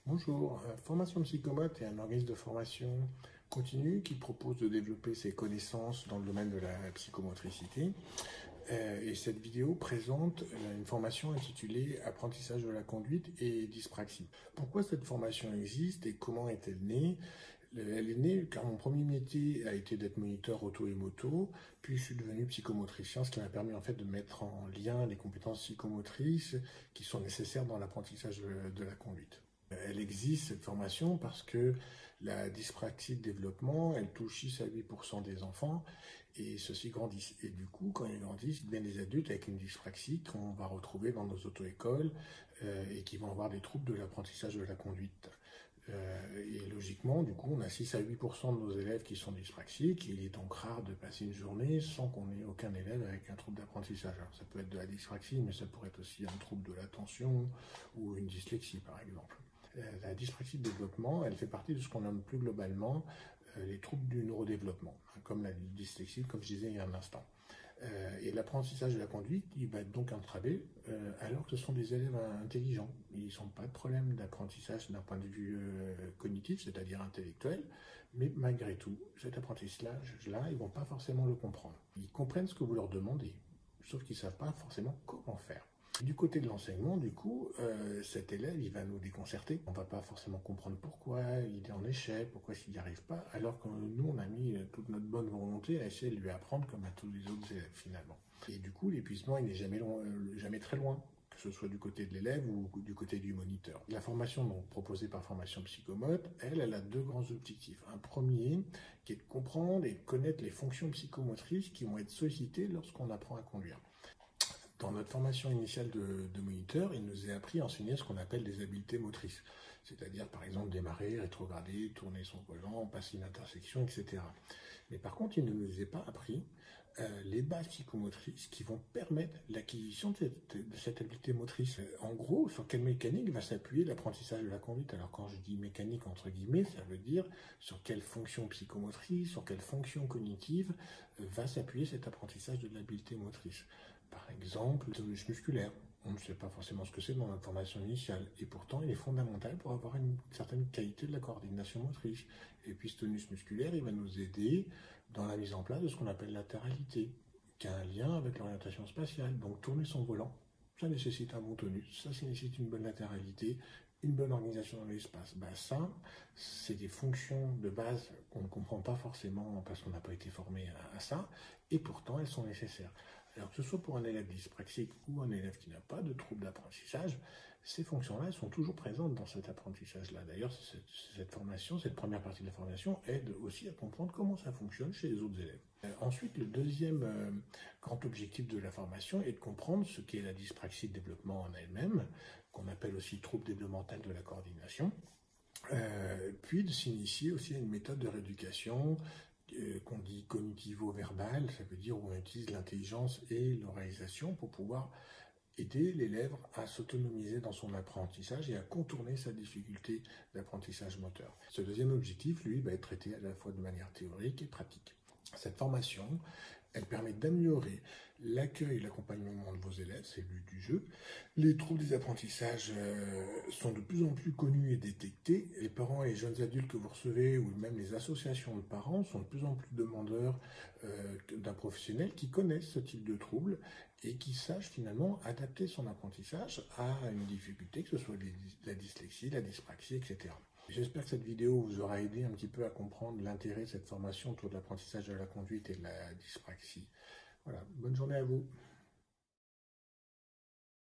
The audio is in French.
Bonjour, Formation Psychomote est un organisme de formation continue qui propose de développer ses connaissances dans le domaine de la psychomotricité. Et cette vidéo présente une formation intitulée Apprentissage de la conduite et dyspraxie. Pourquoi cette formation existe et comment est-elle née? Elle est née car mon premier métier a été d'être moniteur auto et moto, puis je suis devenu psychomotricien, ce qui m'a permis en fait de mettre en lien les compétences psychomotrices qui sont nécessaires dans l'apprentissage de la conduite. Elle existe, cette formation, parce que la dyspraxie de développement, elle touche 6 à 8% des enfants, et ceux-ci grandissent. Et du coup, quand ils grandissent, ils deviennent des adultes avec une dyspraxie qu'on va retrouver dans nos auto-écoles et qui vont avoir des troubles de l'apprentissage de la conduite. Et logiquement, du coup, on a 6 à 8% de nos élèves qui sont dyspraxiques, et il est donc rare de passer une journée sans qu'on ait aucun élève avec un trouble d'apprentissage. Alors, ça peut être de la dyspraxie, mais ça pourrait être aussi un trouble de l'attention ou une dyslexie, par exemple. La dyspraxie de développement, elle fait partie de ce qu'on nomme plus globalement les troubles du neurodéveloppement, comme la dyslexie, comme je disais il y a un instant. Et l'apprentissage de la conduite, il va être donc entravé alors que ce sont des élèves intelligents. Ils n'ont pas de problème d'apprentissage d'un point de vue cognitif, c'est-à-dire intellectuel, mais malgré tout, cet apprentissage-là, ils ne vont pas forcément le comprendre. Ils comprennent ce que vous leur demandez, sauf qu'ils ne savent pas forcément comment faire. Du côté de l'enseignement, du coup, cet élève, il va nous déconcerter. On ne va pas forcément comprendre pourquoi il est en échec, pourquoi il n'y arrive pas, alors que nous, on a mis toute notre bonne volonté à essayer de lui apprendre comme à tous les autres élèves, finalement. Et du coup, l'épuisement, il n'est jamais très loin, que ce soit du côté de l'élève ou du côté du moniteur. La formation donc, proposée par Formation Psychomote, elle a deux grands objectifs. Un premier, qui est de comprendre et de connaître les fonctions psychomotrices qui vont être sollicitées lorsqu'on apprend à conduire. Dans notre formation initiale de moniteur, il nous est appris à enseigner ce qu'on appelle des habiletés motrices, c'est-à-dire par exemple démarrer, rétrograder, tourner son volant, passer une intersection, etc. Mais par contre, il ne nous est pas appris les bases psychomotrices qui vont permettre l'acquisition de cette habileté motrice. En gros, sur quelle mécanique va s'appuyer l'apprentissage de la conduite? Alors quand je dis mécanique entre guillemets, ça veut dire sur quelle fonction psychomotrice, sur quelle fonction cognitive va s'appuyer cet apprentissage de l'habileté motrice. Par exemple, le tonus musculaire. On ne sait pas forcément ce que c'est dans notre formation initiale, et pourtant il est fondamental pour avoir une certaine qualité de la coordination motrice. Et puis ce tonus musculaire, il va nous aider dans la mise en place de ce qu'on appelle latéralité, qui a un lien avec l'orientation spatiale. Donc tourner son volant, ça nécessite un bon tonus, ça nécessite une bonne latéralité, une bonne organisation dans l'espace. Ça, c'est des fonctions de base qu'on ne comprend pas forcément parce qu'on n'a pas été formé à ça, et pourtant elles sont nécessaires. Alors que ce soit pour un élève dyspraxique ou un élève qui n'a pas de trouble d'apprentissage, ces fonctions-là, elles sont toujours présentes dans cet apprentissage-là. D'ailleurs, cette formation, cette première partie de la formation aide aussi à comprendre comment ça fonctionne chez les autres élèves. Ensuite, le deuxième grand objectif de la formation est de comprendre ce qu'est la dyspraxie de développement en elle-même, qu'on appelle aussi trouble développemental de la coordination, puis de s'initier aussi à une méthode de rééducation qu'on dit cognitivo-verbal, ça veut dire où on utilise l'intelligence et l'oralisation pour pouvoir aider l'élève à s'autonomiser dans son apprentissage et à contourner sa difficulté d'apprentissage moteur. Ce deuxième objectif, lui, va être traité à la fois de manière théorique et pratique. Cette formation, elle permet d'améliorer l'accueil et l'accompagnement de vos élèves, c'est le but du jeu. Les troubles des apprentissages sont de plus en plus connus et détectés. Les parents et les jeunes adultes que vous recevez, ou même les associations de parents, sont de plus en plus demandeurs d'un professionnel qui connaisse ce type de troubles et qui sache finalement adapter son apprentissage à une difficulté, que ce soit la dyslexie, la dyspraxie, etc. J'espère que cette vidéo vous aura aidé un petit peu à comprendre l'intérêt de cette formation autour de l'apprentissage de la conduite et de la dyspraxie. Voilà, bonne journée à vous.